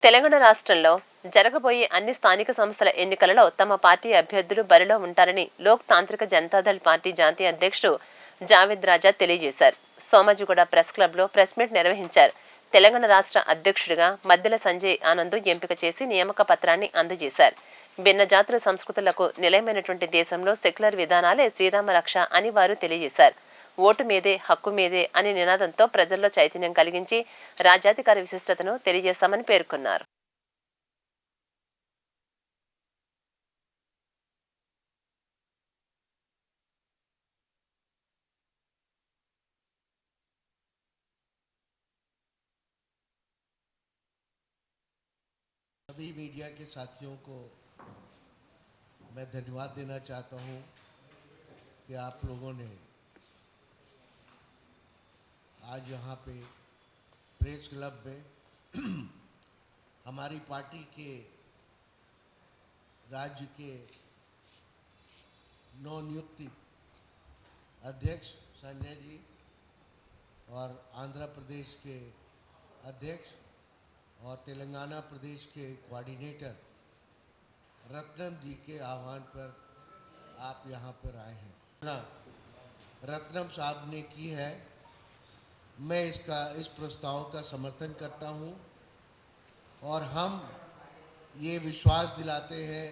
తెలంగాణ రాష్ట్రంలో జరగబోయే అన్ని స్థానిక సంస్థల ఎన్నికలలో తమ పార్టీ అభ్యర్థులు బరిలో ఉంటారని లోక్ తాంత్రిక జనతాదళ్ పార్టీ జాతీయ అధ్యక్షుడు జావేద్ రాజా తెలియజేశారు. సోమాజిగూడ ప్రెస్ క్లబ్లో ప్రెస్ మీట్ నిర్వహించారు. తెలంగాణ రాష్ట్ర అధ్యక్షుడిగా మద్దెల సంజయ్ ఆనంద్ ఎంపిక చేసి నియామక పత్రాన్ని అందజేశారు. భిన్న జాతుల సంస్కృతులకు నిలయమైనటువంటి దేశంలో సెక్యులర్ విధానాలే శ్రీరామ రక్ష అని వారు తెలియజేశారు. ఓటు మీదే హక్కు మీదే అనే నినాదంతో ప్రజల్లో చైతన్యం కలిగించి రాజ్యాధికార విశిష్టతను తెలియజేస్తామని పేర్కొన్నారు. सभी मीडिया के साथियों को मैं धन्यवाद देना चाहता हूं कि आप लोगों ने आज यहाँ पे प्रेस क्लब में हमारी पार्टी के राज्य के नवनियुक्त अध्यक्ष संजय जी और आंध्र प्रदेश के अध्यक्ष और तेलंगाना प्रदेश के कोऑर्डिनेटर रत्नम जी के आह्वान पर आप यहाँ पर आए हैं। रत्नम साहब ने की है, मैं इस प्रस्ताव का समर्थन करता हूँ और हम ये विश्वास दिलाते हैं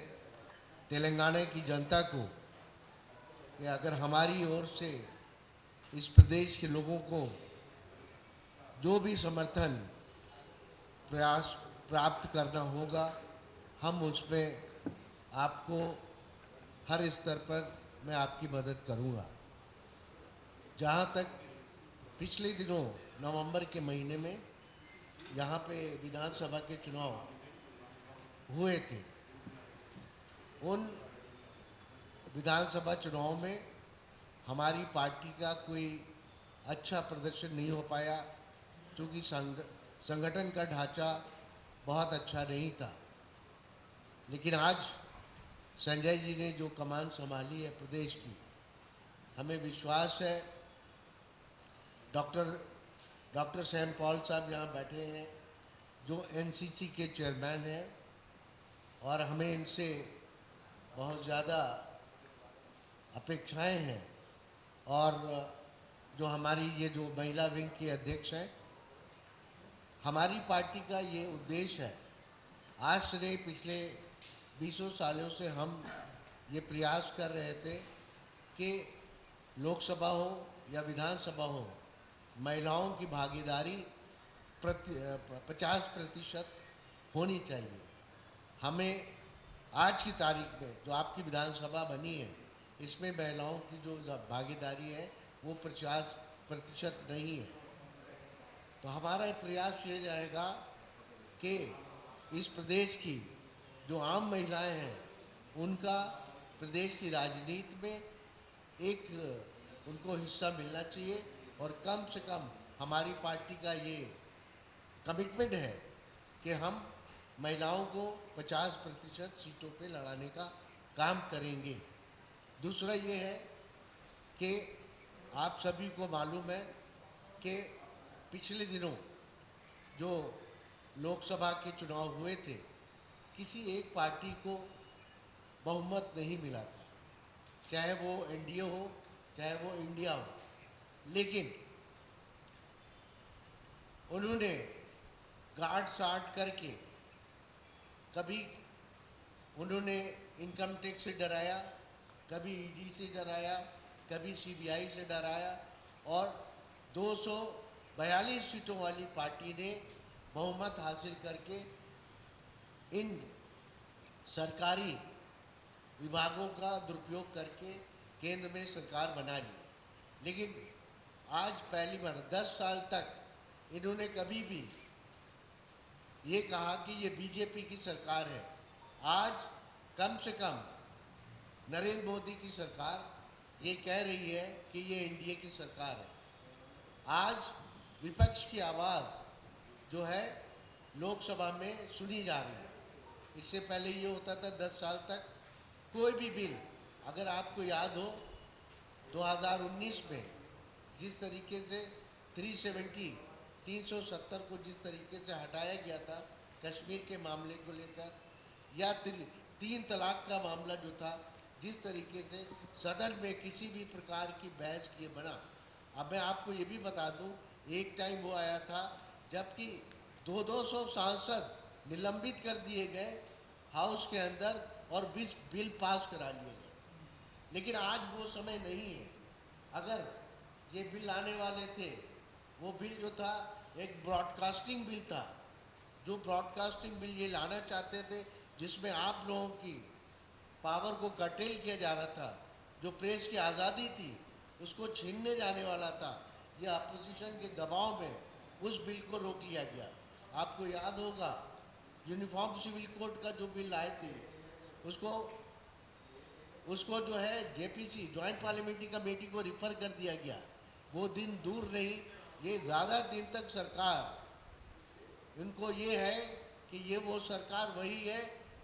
तेलंगाना की जनता को कि अगर हमारी ओर से इस प्रदेश के लोगों को जो भी समर्थन प्रयास प्राप्त करना होगा, हम उसमें आपको हर स्तर पर मैं आपकी मदद करूंगा। जहां तक पिछले दिनों नवंबर के महीने में यहाँ पे विधानसभा के चुनाव हुए थे, उन विधानसभा चुनाव में हमारी पार्टी का कोई अच्छा प्रदर्शन नहीं हो पाया क्योंकि संगठन का ढांचा बहुत अच्छा नहीं था। लेकिन आज संजय जी ने जो कमान संभाली है प्रदेश की, हमें विश्वास है डॉक्टर सैम पॉल साहब यहाँ बैठे हैं जो एनसीसी के चेयरमैन हैं और हमें इनसे बहुत ज़्यादा अपेक्षाएं हैं और जो हमारी ये जो महिला विंग के अध्यक्ष हैं, हमारी पार्टी का ये उद्देश्य है। आज से नहीं, पिछले 20 सालों से हम ये प्रयास कर रहे थे कि लोकसभा हो या विधानसभा हो, महिलाओं की भागीदारी 50% होनी चाहिए। हमें आज की तारीख में जो आपकी विधानसभा बनी है, इसमें महिलाओं की जो भागीदारी है वो 50% नहीं है। तो हमारा प्रयास ये रहेगा कि इस प्रदेश की जो आम महिलाएं हैं उनका प्रदेश की राजनीति में एक उनको हिस्सा मिलना चाहिए और कम से कम हमारी पार्टी का ये कमिटमेंट है कि हम महिलाओं को 50% सीटों पे लड़ाने का काम करेंगे। दूसरा ये है कि आप सभी को मालूम है कि पिछले दिनों जो लोकसभा के चुनाव हुए थे, किसी एक पार्टी को बहुमत नहीं मिला था, चाहे वो एनडीए हो चाहे वो इंडिया हो। लेकिन उन्होंने गांठ साठ करके कभी उन्होंने इनकम टैक्स से डराया, कभी ईडी से डराया, कभी सीबीआई से डराया और 242 सीटों वाली पार्टी ने बहुमत हासिल करके इन सरकारी विभागों का दुरुपयोग करके केंद्र में सरकार बना ली। लेकिन आज पहली बार 10 साल तक इन्होंने कभी भी ये कहा कि ये बीजेपी की सरकार है। आज कम से कम नरेंद्र मोदी की सरकार ये कह रही है कि ये एनडीए की सरकार है। आज विपक्ष की आवाज़ जो है लोकसभा में सुनी जा रही है। इससे पहले ये होता था 10 साल तक कोई भी बिल, अगर आपको याद हो 2019 में जिस तरीके से 370 को जिस तरीके से हटाया गया था, कश्मीर के मामले को लेकर या 3 तलाक का मामला जो था, जिस तरीके से सदन में किसी भी प्रकार की बहस किए बना। अब मैं आपको ये भी बता दूं, एक टाइम वो आया था जबकि 200 सांसद निलंबित कर दिए गए हाउस के अंदर और 20 बिल पास करा लिए गए। लेकिन आज वो समय नहीं है। अगर ये बिल आने वाले थे, वो बिल जो था एक ब्रॉडकास्टिंग बिल था, जो ब्रॉडकास्टिंग बिल ये लाना चाहते थे जिसमें आप लोगों की पावर को कर्टेल किया जा रहा था, जो प्रेस की आज़ादी थी उसको छीनने जाने वाला था। ये अपोजिशन के दबाव में उस बिल को रोक लिया गया। आपको याद होगा यूनिफॉर्म सिविल कोड का जो बिल लाए थे, उसको जो है जेपीसी जॉइंट पार्लियामेंट्री कमेटी को रिफ़र कर दिया गया। वो दिन दूर नहीं, ये ज़्यादा दिन तक सरकार, इनको ये है कि ये वो सरकार वही है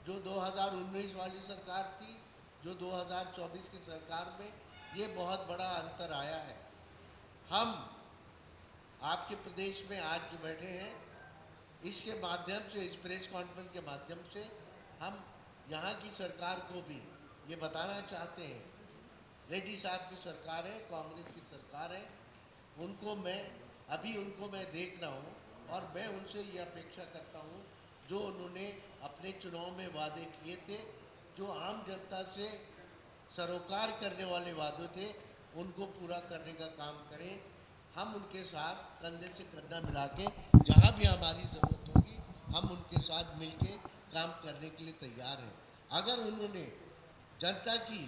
जो 2019 वाली सरकार थी, जो 2024 की सरकार में ये बहुत बड़ा अंतर आया है। हम आपके प्रदेश में आज जो बैठे हैं, इसके माध्यम से, इस प्रेस कॉन्फ्रेंस के माध्यम से हम यहाँ की सरकार को भी ये बताना चाहते हैं, रेड्डी साहब की सरकार है, कांग्रेस की सरकार है, उनको मैं देख रहा हूँ और मैं उनसे ये अपेक्षा करता हूँ जो उन्होंने अपने चुनाव में वादे किए थे, जो आम जनता से सरोकार करने वाले वादे थे, उनको पूरा करने का काम करें। हम उनके साथ कंधे से कंधा मिला के जहाँ भी हमारी ज़रूरत होगी हम उनके साथ मिलके काम करने के लिए तैयार हैं। अगर उन्होंने जनता की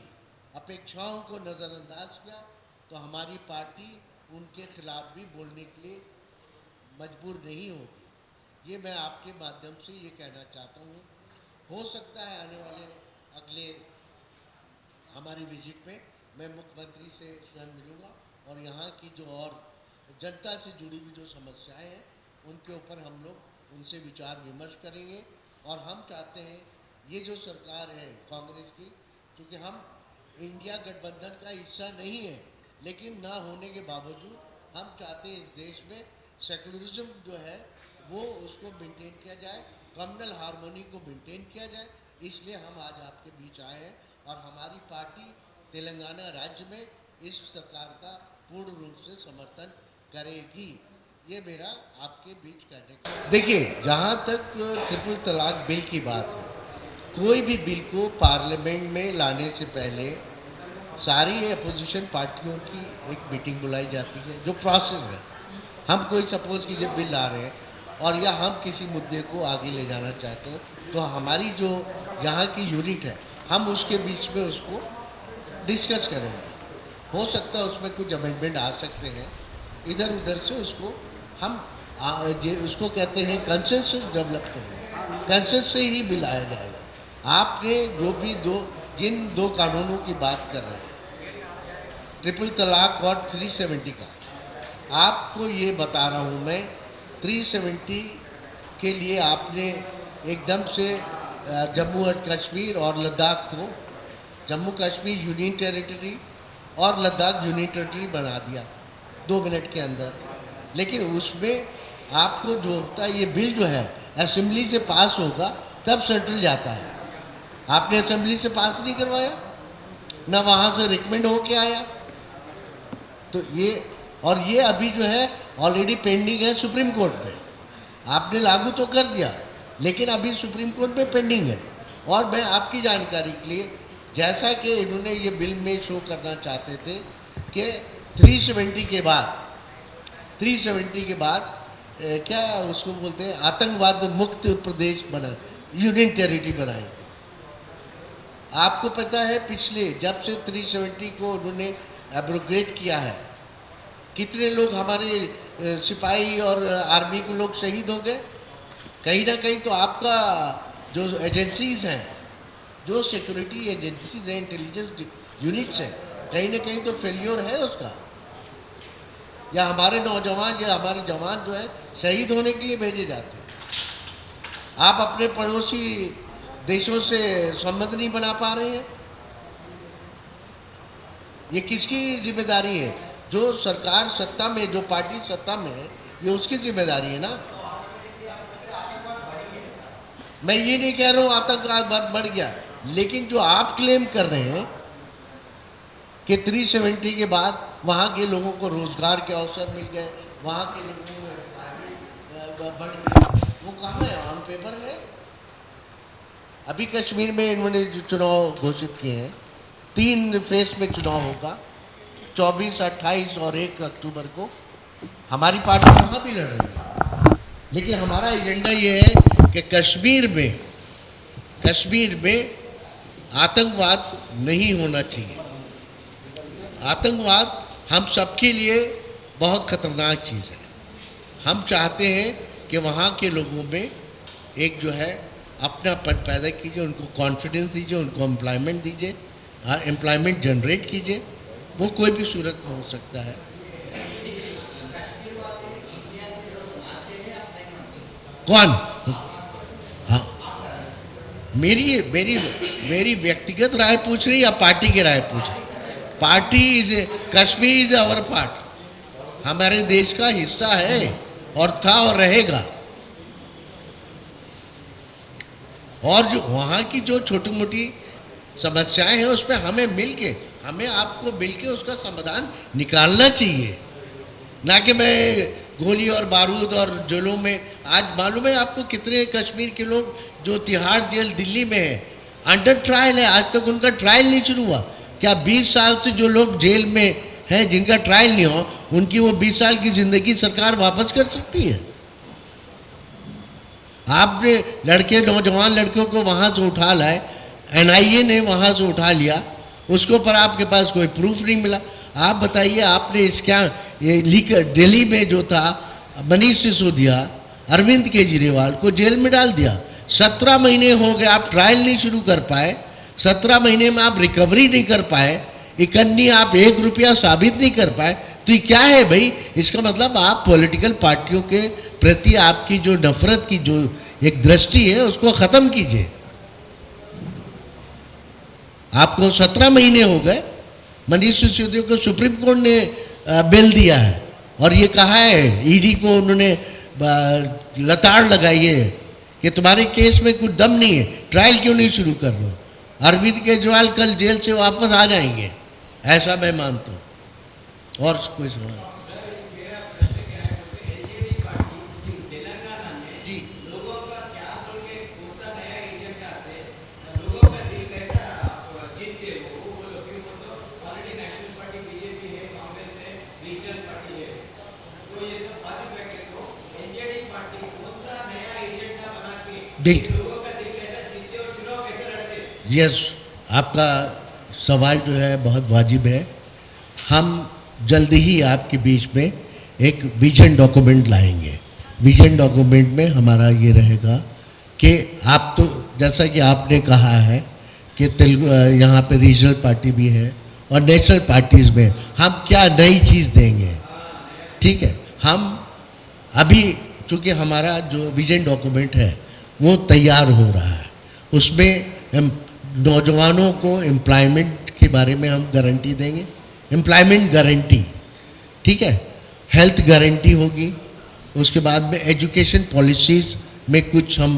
अपेक्षाओं को नज़रअंदाज किया तो हमारी पार्टी उनके खिलाफ भी बोलने के लिए मजबूर नहीं होगी। ये मैं आपके माध्यम से ये कहना चाहता हूँ। हो सकता है आने वाले अगले हमारी विजिट में मैं मुख्यमंत्री से स्वयं मिलूँगा और यहाँ की जो और जनता से जुड़ी हुई जो समस्याएं हैं उनके ऊपर हम लोग उनसे विचार विमर्श करेंगे। और हम चाहते हैं ये जो सरकार है कांग्रेस की, क्योंकि हम इंडिया गठबंधन का हिस्सा नहीं है, लेकिन ना होने के बावजूद हम चाहते हैं इस देश में सेकुलरिज्म जो है वो उसको मेंटेन किया जाए, कम्युनल हार्मोनी को मेंटेन किया जाए। इसलिए हम आज आपके बीच आए हैं और हमारी पार्टी तेलंगाना राज्य में इस सरकार का पूर्ण रूप से समर्थन करेगी। ये मेरा आपके बीच कहने का। देखिए, जहाँ तक ट्रिपल तलाक बिल की बात है, कोई भी बिल को पार्लियामेंट में लाने से पहले सारी अपोजिशन पार्टियों की एक मीटिंग बुलाई जाती है, जो प्रोसेस है। हम कोई सपोज कीजिए बिल ला रहे हैं और या हम किसी मुद्दे को आगे ले जाना चाहते हैं, तो हमारी जो यहाँ की यूनिट है हम उसके बीच में उसको डिस्कस करेंगे। हो सकता है उसमें कुछ अमेंडमेंट आ सकते हैं, इधर उधर से उसको हम उसको कहते हैं कंसेंसस डेवलप करेंगे, कंसेंसस से ही बिल आया जाएगा। आपने जो भी जिन दो कानूनों की बात कर रहे हैं, ट्रिपल तलाक और 370 का, आपको ये बता रहा हूँ मैं, 370 के लिए आपने एकदम से जम्मू और कश्मीर और लद्दाख को, जम्मू कश्मीर यूनियन टेरिटरी और लद्दाख यूनियन टेरिटरी बना दिया 2 मिनट के अंदर। लेकिन उसमें आपको जो होता है, ये बिल जो है असेंबली से पास होगा तब सेंट्रल जाता है। आपने असेंबली से पास नहीं करवाया, ना वहाँ से रिकमेंड होके आया, तो ये अभी जो है ऑलरेडी पेंडिंग है सुप्रीम कोर्ट में। आपने लागू तो कर दिया, लेकिन अभी सुप्रीम कोर्ट में पेंडिंग है। और मैं आपकी जानकारी के लिए, जैसा कि इन्होंने ये बिल में शो करना चाहते थे कि 370 के बाद क्या उसको बोलते हैं, आतंकवाद मुक्त प्रदेश बना, यूनियन टेरिटरी बनाएंगे। आपको पता है पिछले जब से 370 को उन्होंने एब्रोगेट किया है, कितने लोग हमारे सिपाही और आर्मी के लोग शहीद हो गए। कहीं ना कहीं तो आपका जो एजेंसीज हैं, जो सिक्योरिटी एजेंसीज हैं, इंटेलिजेंस यूनिट्स हैं, कहीं ना कहीं तो फेल्योर है उसका। या हमारे नौजवान या हमारे जवान जो है शहीद होने के लिए भेजे जाते हैं। आप अपने पड़ोसी देशों से संबंध नहीं बना पा रहे हैं, ये किसकी जिम्मेदारी है? जो सरकार सत्ता में, जो पार्टी सत्ता में है, ये उसकी जिम्मेदारी है ना। मैं ये नहीं कह रहा हूँ आतंकवाद बहुत बढ़ गया, लेकिन जो आप क्लेम कर रहे हैं कि 370 के बाद वहाँ के लोगों को रोजगार के अवसर मिल गए, वहाँ के लोगों को employment बढ़ गया, वो कहाँ है? ऑन पेपर है। अभी कश्मीर में इन्होंने जो चुनाव घोषित किए हैं, 3 फेज में चुनाव होगा, 24, 28 और 1 अक्टूबर को। हमारी पार्टी वहाँ भी लड़ रही है, लेकिन हमारा एजेंडा ये है कि कश्मीर में आतंकवाद नहीं होना चाहिए। आतंकवाद हम सबके लिए बहुत खतरनाक चीज़ है। हम चाहते हैं कि वहाँ के लोगों में एक जो है अपनापन पैदा कीजिए, उनको कॉन्फिडेंस दीजिए, उनको एम्प्लॉयमेंट दीजिए, एम्प्लॉयमेंट जनरेट कीजिए। वो कोई भी सूरत में हो सकता है। कौन? हाँ, मेरी मेरी मेरी व्यक्तिगत राय पूछ रही या पार्टी की राय पूछ रही? Party Kashmir is our part, हमारे देश का हिस्सा है और था और रहेगा। और जो वहाँ की जो छोटी मोटी समस्याएं हैं उसमें हमें आपको मिलके उसका समाधान निकालना चाहिए, ना कि मैं गोली और बारूद और जेलों में। आज मालूम है आपको कितने कश्मीर के लोग जो तिहाड़ जेल दिल्ली में है, अंडर ट्रायल है, आज तक उनका ट्रायल नहीं शुरू हुआ। क्या 20 साल से जो लोग जेल में हैं जिनका ट्रायल नहीं हो, उनकी वो 20 साल की जिंदगी सरकार वापस कर सकती है? आपने नौजवान लड़कियों को वहाँ से उठा लाए, NIA ने वहाँ से उठा लिया, उसके ऊपर आपके पास कोई प्रूफ नहीं मिला। आप बताइए, आपने इसका ये लीक दिल्ली में जो था, मनीष सिसोदिया, अरविंद केजरीवाल को जेल में डाल दिया। 17 महीने हो गए, आप ट्रायल नहीं शुरू कर पाए, 17 महीने में आप रिकवरी नहीं कर पाए, इकन्नी आप 1 रुपया साबित नहीं कर पाए। तो ये क्या है भाई? इसका मतलब आप पॉलिटिकल पार्टियों के प्रति आपकी जो नफरत की जो एक दृष्टि है उसको ख़त्म कीजिए। आपको 17 महीने हो गए, मनीष सिसोदिया को सुप्रीम कोर्ट ने बेल दिया है और ये कहा है, ED को उन्होंने लताड़ लगाई है कि तुम्हारे केस में कुछ दम नहीं है, ट्रायल क्यों नहीं शुरू कर रहे हो? अरविंद केजरीवाल कल जेल से वापस आ जाएंगे, ऐसा मैं मानता हूँ। और कोई सवाल? यस, आपका सवाल जो है बहुत वाजिब है। हम जल्दी ही आपके बीच में एक विजन डॉक्यूमेंट लाएंगे। विजन डॉक्यूमेंट में हमारा ये रहेगा कि आप तो जैसा कि आपने कहा है कि तेलुगु यहाँ पे रीजनल पार्टी भी है और नेशनल पार्टीज़ में हम क्या नई चीज़ देंगे, ठीक है। हम अभी चूँकि हमारा जो विजन डॉक्यूमेंट है वो तैयार हो रहा है, उसमें नौजवानों को एम्प्लॉयमेंट के बारे में हम गारंटी देंगे, एम्प्लॉयमेंट गारंटी, ठीक है। हेल्थ गारंटी होगी, उसके बाद में एजुकेशन पॉलिसीज़ में कुछ हम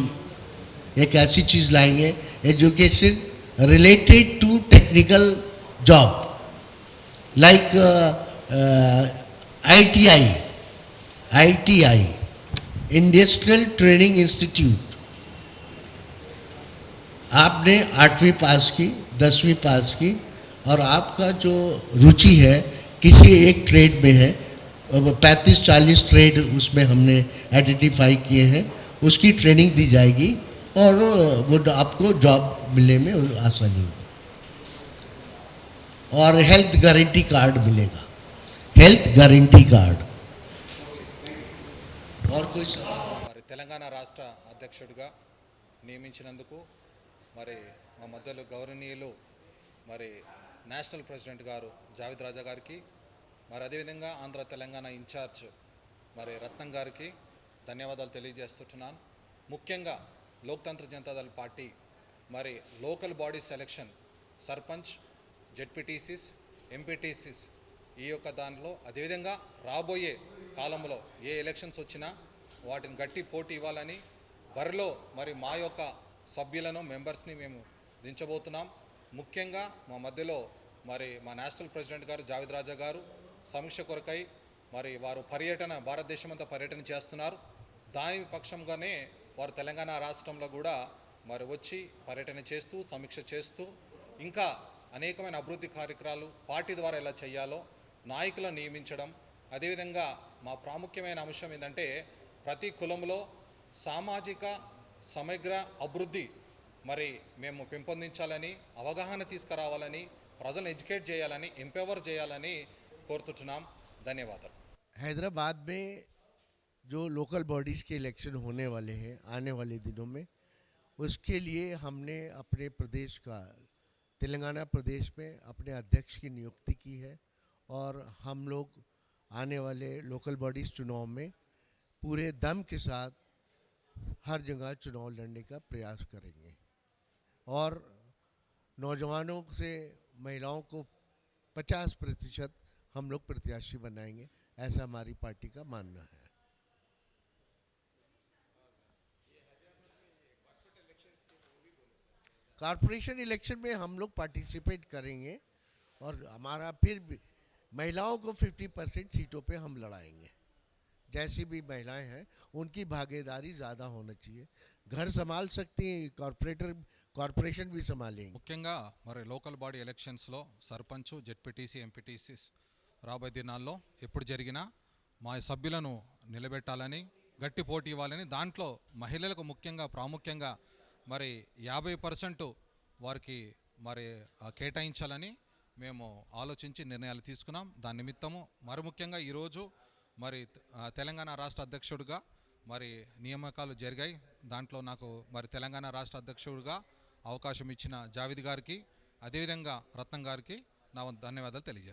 एक ऐसी चीज़ लाएंगे, education related to technical job like ITI industrial training institute. आपने 8वीं पास की, 10वीं पास की और आपका जो रुचि है किसी एक ट्रेड में है, 35-40 ट्रेड उसमें हमने आइडेंटिफाई किए हैं, उसकी ट्रेनिंग दी जाएगी और वो आपको जॉब मिलने में आसानी होगी। और हेल्थ गारंटी कार्ड मिलेगा, हेल्थ गारंटी कार्ड। और कोई सवाल? మరి తెలంగాణ రాష్ట్ర అధ్యక్షుడిగా నియమించినందుకు మరి మా మధ్యలో గౌరవనీయులు మరి నేషనల్ ప్రెసిడెంట్ గారు జావేద్ రాజా గారికి, మరి అదేవిధంగా ఆంధ్ర తెలంగాణ ఇన్ఛార్జ్ మరి రత్నం గారికి ధన్యవాదాలు తెలియజేస్తున్నాను. ముఖ్యంగా లోక్తంత్ర జనతాదళ్ పార్టీ మరి local body selection, sarpanch, ZPTCs, MPTCs ఈ యొక్క దానిలో, అదేవిధంగా రాబోయే కాలంలో ఏ ఎలక్షన్స్ వచ్చినా వాటిని గట్టి పోటీ ఇవ్వాలని బరిలో మరి మా యొక్క సభ్యులను మెంబర్స్ని మేము దించబోతున్నాం. ముఖ్యంగా మా మధ్యలో మరి మా నేషనల్ ప్రెసిడెంట్ గారు జావేద్ రాజా గారు సమీక్ష కొరకై మరి వారు భారతదేశమంతా పర్యటన చేస్తున్నారు. దాని పక్షంగానే వారు తెలంగాణ రాష్ట్రంలో కూడా మరి వచ్చి పర్యటన చేస్తూ సమీక్ష చేస్తూ ఇంకా అనేకమైన అభివృద్ధి కార్యక్రమాలు పార్టీ ద్వారా ఎలా చేయాలో నాయకులను నియమించడం, అదేవిధంగా మా ప్రాముఖ్యమైన అంశం ఏంటంటే ప్రతి కులంలో సామాజిక సమగ్ర అభివృద్ధి మరి మేము పెంపొందించాలని, అవగాహన తీసుకురావాలని, ప్రజలను ఎడ్యుకేట్ చేయాలని, ఎంపవర్ చేయాలని కోరుతున్నాం. ధన్యవాదాలు. हैदराबाद में जो लोकल बॉडीज़ के इलेक्शन होने वाले हैं आने वाले दिनों में, उसके लिए हमने अपने प्रदेश का तेलंगाना प्रदेश में अपने अध्यक्ष की नियुक्ति की है और हम लोग आने वाले लोकल बॉडीज़ चुनाव में पूरे दम के साथ हर जगह चुनाव लड़ने का प्रयास करेंगे और नौजवानों से महिलाओं को 50% हम लोग प्रत्याशी बनाएंगे, ऐसा हमारी पार्टी का मानना है। कॉरपोरेशन इलेक्शन में हम लोग पार्टिसिपेट करेंगे और हमारा फिर भी महिलाओं को 50% सीटों पे हम लड़ाएंगे। जैसी भी महिलाएं हैं उनकी भागीदारी ज़्यादा होना चाहिए। घर संभाल सकती हैं, कॉरपोरेशन भी संभालेंगे। ముఖ్యంగా మరి లోకల్ బాడీ ఎలక్షన్స్లో సర్పంచ్, జెడ్పీటీసీ, ఎంపీటీసీస్ రాబోయే దినాల్లో ఎప్పుడు జరిగినా మా సభ్యులను నిలబెట్టాలని, గట్టి పోటీ ఇవ్వాలని, దాంట్లో మహిళలకు ముఖ్యంగా ప్రాముఖ్యంగా మరి 50% వారికి మరి కేటాయించాలని మేము ఆలోచించి నిర్ణయాలు తీసుకున్నాం. దాని నిమిత్తము మరి ముఖ్యంగా ఈరోజు మరి తెలంగాణ రాష్ట్ర అధ్యక్షుడిగా మరి నియామకాలు జరిగాయి. దాంట్లో నాకు మరి తెలంగాణ రాష్ట్ర అధ్యక్షుడిగా అవకాశం ఇచ్చిన జావేద్ గారికి, అదేవిధంగా రత్నం గారికి నా ధన్యవాదాలు తెలియజేస్తాను.